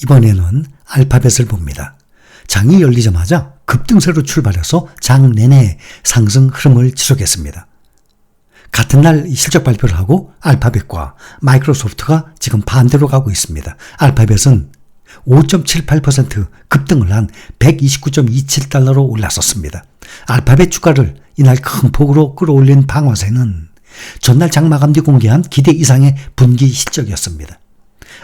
이번에는 알파벳을 봅니다. 장이 열리자마자 급등세로 출발해서 장 내내 상승 흐름을 지속했습니다. 같은 날 실적 발표를 하고 알파벳과 마이크로소프트가 지금 반대로 가고 있습니다. 알파벳은 5.78% 급등을 한 129.27달러로 올랐었습니다. 알파벳 주가를 이날 큰 폭으로 끌어올린 방아쇠는 전날 장 마감 뒤 공개한 기대 이상의 분기 실적이었습니다.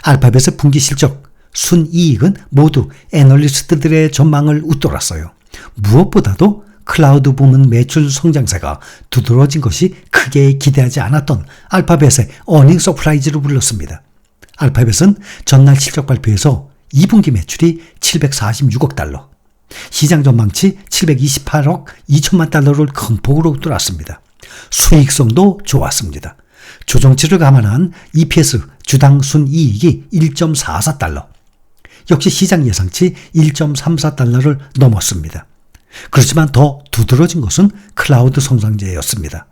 알파벳의 분기 실적, 순이익은 모두 애널리스트들의 전망을 웃돌았어요. 무엇보다도 클라우드 부문 매출 성장세가 두드러진 것이 크게 기대하지 않았던 알파벳의 어닝 서프라이즈로 불렀습니다. 알파벳은 전날 실적 발표에서 2분기 매출이 746억 달러, 시장 전망치 728억 2천만 달러를 큰 폭으로 웃돌았습니다. 수익성도 좋았습니다. 조정치를 감안한 EPS 주당 순이익이 1.44달러, 역시 시장 예상치 1.34달러를 넘었습니다. 그렇지만 더 두드러진 것은 클라우드 성장제였습니다.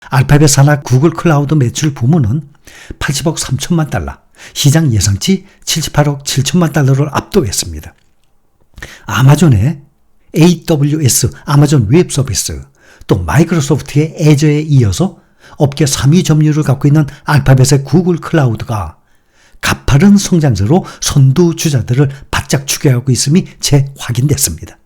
알파벳 산하 구글 클라우드 매출 부문은 80억 3천만 달러, 시장 예상치 78억 7천만 달러를 압도했습니다. 아마존의 AWS, 아마존 웹 서비스, 또 마이크로소프트의 애저에 이어서 업계 3위 점유율을 갖고 있는 알파벳의 구글 클라우드가 가파른 성장세로 선두 주자들을 바짝 추격하고 있음이 재확인됐습니다.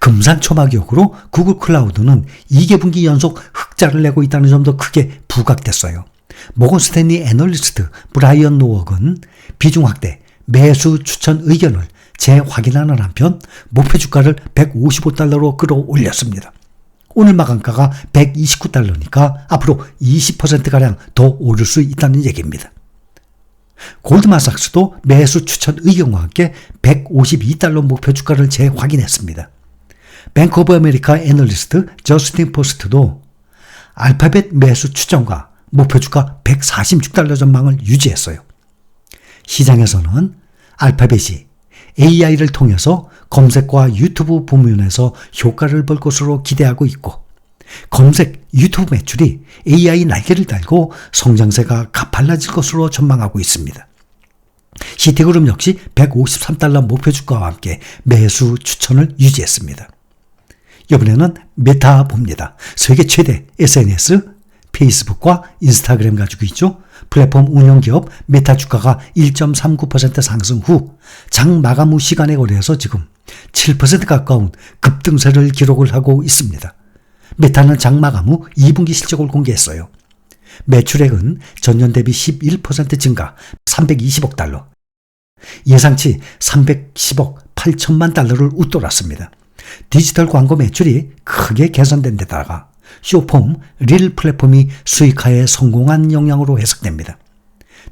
금산초막역으로 구글 클라우드는 2개 분기 연속 흑자를 내고 있다는 점도 크게 부각됐어요. 모건 스탠리 애널리스트 브라이언 노웍은 비중 확대, 매수 추천 의견을 재확인하는 한편 목표 주가를 155달러로 끌어올렸습니다. 오늘 마감가가 129달러니까 앞으로 20%가량 더 오를 수 있다는 얘기입니다. 골드만삭스도 매수 추천 의견과 함께 152달러 목표 주가를 재확인했습니다. 뱅크 오브 아메리카 애널리스트 저스틴 포스트도 알파벳 매수 추정과 목표 주가 146달러 전망을 유지했어요. 시장에서는 알파벳이 AI를 통해서 검색과 유튜브 부문에서 효과를 볼 것으로 기대하고 있고, 검색, 유튜브 매출이 AI 날개를 달고 성장세가 가팔라질 것으로 전망하고 있습니다. 시티그룹 역시 153달러 목표 주가와 함께 매수 추천을 유지했습니다. 이번에는 메타 봅니다. 세계 최대 SNS, 페이스북과 인스타그램 가지고 있죠. 플랫폼 운영기업 메타 주가가 1.39% 상승 후 장 마감 후 시간에 거래해서 지금 7% 가까운 급등세를 기록을 하고 있습니다. 메타는 장 마감 후 2분기 실적을 공개했어요. 매출액은 전년 대비 11% 증가 320억 달러, 예상치 310억 8천만 달러를 웃돌았습니다. 디지털 광고 매출이 크게 개선된 데다가 쇼폼, 릴 플랫폼이 수익화에 성공한 영향으로 해석됩니다.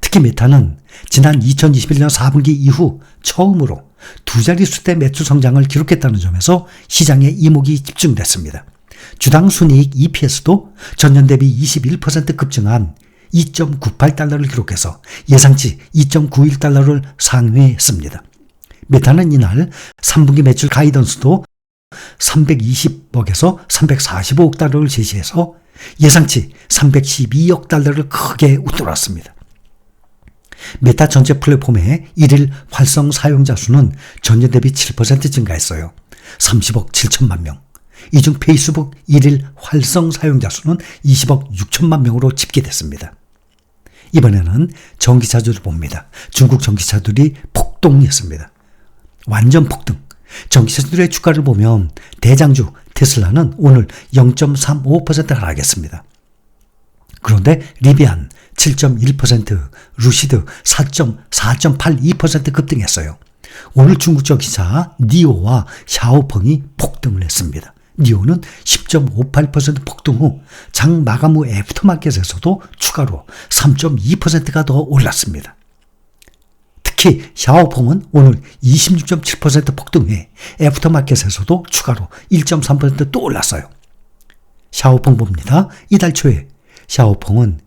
특히 메타는 지난 2021년 4분기 이후 처음으로 두 자릿수대 매출 성장을 기록했다는 점에서 시장의 이목이 집중됐습니다. 주당 순이익 EPS도 전년 대비 21% 급증한 2.98달러를 기록해서 예상치 2.91달러를 상회했습니다. 메타는 이날 3분기 매출 가이던스도 320억에서 345억 달러를 제시해서 예상치 312억 달러를 크게 웃돌았습니다. 메타 전체 플랫폼의 1일 활성 사용자 수는 전년 대비 7% 증가했어요. 30억 7천만 명. 이 중 페이스북 1일 활성 사용자 수는 20억 6천만 명으로 집계됐습니다. 이번에는 전기차주를 봅니다. 중국 전기차들이 폭등했습니다. 완전 폭등. 전기차들의 주가를 보면 대장주 테슬라는 오늘 0.35% 하락했습니다. 그런데 리비안 7.1%, 루시드 4.82% 급등했어요. 오늘 중국 전기차 니오와 샤오펑이 폭등을 했습니다. 니오는 10.58% 폭등 후 장 마감 후 애프터마켓에서도 추가로 3.2%가 더 올랐습니다. 특히 샤오펑은 오늘 26.7% 폭등해 애프터마켓에서도 추가로 1.3% 또 올랐어요. 샤오펑 봅니다. 이달 초에 샤오펑은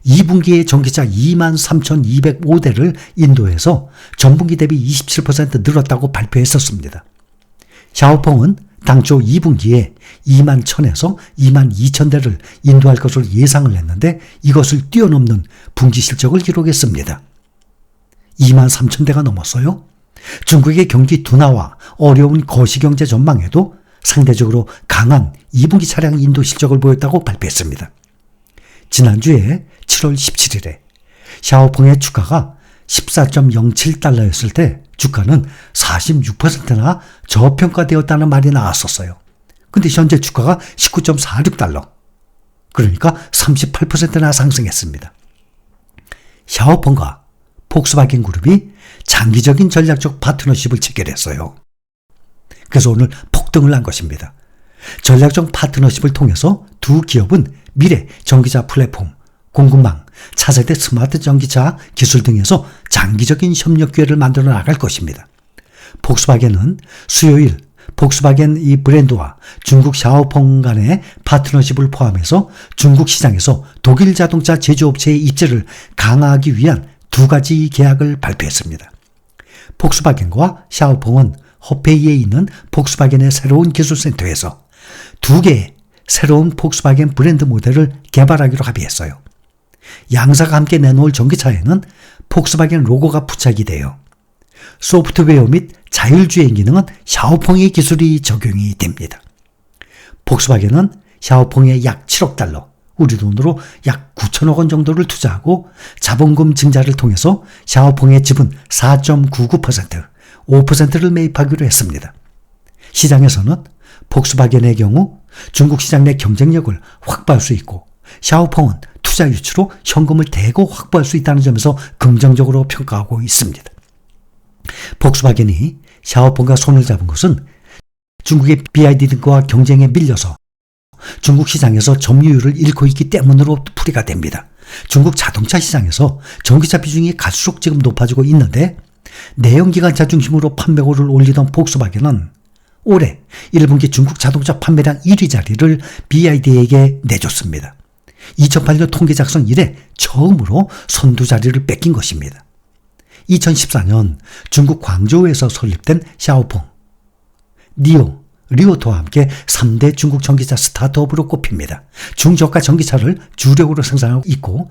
2분기에 전기차 23,205대를 인도해서 전분기 대비 27% 늘었다고 발표했었습니다. 샤오펑은 당초 2분기에 21,000에서 22,000대를 인도할 것을 예상을 했는데 이것을 뛰어넘는 분기 실적을 기록했습니다. 23,000대가 넘었어요. 중국의 경기 둔화와 어려운 거시경제 전망에도 상대적으로 강한 2분기 차량 인도 실적을 보였다고 발표했습니다. 지난주에 7월 17일에 샤오펑의 주가가 14.07달러였을 때 주가는 46%나 저평가되었다는 말이 나왔었어요. 근데 현재 주가가 19.46달러. 그러니까 38%나 상승했습니다. 샤오펑과 폭스바겐 그룹이 장기적인 전략적 파트너십을 체결했어요. 그래서 오늘 폭등을 한 것입니다. 전략적 파트너십을 통해서 두 기업은 미래 전기차 플랫폼, 공급망, 차세대 스마트 전기차 기술 등에서 장기적인 협력 기회를 만들어 나갈 것입니다. 폭스바겐은 수요일 폭스바겐 이 브랜드와 중국 샤오펑 간의 파트너십을 포함해서 중국 시장에서 독일 자동차 제조업체의 입지를 강화하기 위한 두 가지 계약을 발표했습니다. 폭스바겐과 샤오펑은 허페이에 있는 폭스바겐의 새로운 기술센터에서 두 개의 새로운 폭스바겐 브랜드 모델을 개발하기로 합의했어요. 양사가 함께 내놓을 전기차에는 폭스바겐 로고가 부착이 돼요. 소프트웨어 및 자율주행 기능은 샤오펑의 기술이 적용이 됩니다. 폭스바겐은 샤오펑에 약 7억 달러, 우리 돈으로 약 9천억 원 정도를 투자하고 자본금 증자를 통해서 샤오펑의 지분 4.99%, 5%를 매입하기로 했습니다. 시장에서는 폭스바겐의 경우 중국 시장 내 경쟁력을 확보할 수 있고 샤오펑은 투자 유치로 현금을 대거 확보할 수 있다는 점에서 긍정적으로 평가하고 있습니다. 폭스바겐이 샤오펑과 손을 잡은 것은 중국의 BYD 등과 경쟁에 밀려서 중국 시장에서 점유율을 잃고 있기 때문으로 풀이가 됩니다. 중국 자동차 시장에서 전기차 비중이 갈수록 지금 높아지고 있는데 내연기관차 중심으로 판매고를 올리던 폭스바겐은 올해 1분기 중국 자동차 판매량 1위 자리를 BYD에게 내줬습니다. 2008년 통계 작성 이래 처음으로 선두 자리를 뺏긴 것입니다. 2014년 중국 광저우에서 설립된 샤오펑, 니오, 리오토와 함께 3대 중국 전기차 스타트업으로 꼽힙니다. 중저가 전기차를 주력으로 생산하고 있고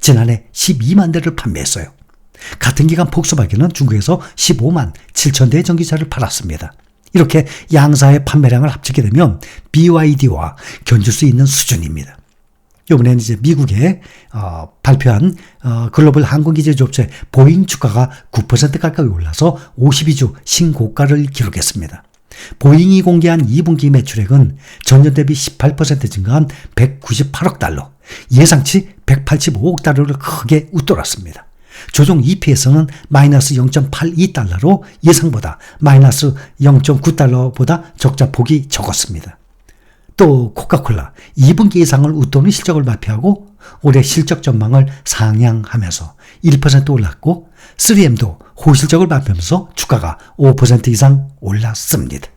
지난해 12만 대를 판매했어요. 같은 기간 폭스바겐은 중국에서 15만 7천 대의 전기차를 팔았습니다. 이렇게 양사의 판매량을 합치게 되면 BYD와 견줄 수 있는 수준입니다. 이번에는 이제 미국에 발표한 글로벌 항공기 제조업체 보잉 주가가 9% 가까이 올라서 52주 신고가를 기록했습니다. 보잉이 공개한 2분기 매출액은 전년 대비 18% 증가한 198억 달러, 예상치 185억 달러를 크게 웃돌았습니다. 조정 EPS는 마이너스 0.82달러로 예상보다 마이너스 0.9달러보다 적자폭이 적었습니다. 또 코카콜라 2분기 예상을 웃도는 실적을 발표하고 올해 실적 전망을 상향하면서 1% 올랐고 3M도 호실적을 발표하면서 주가가 5% 이상 올랐습니다.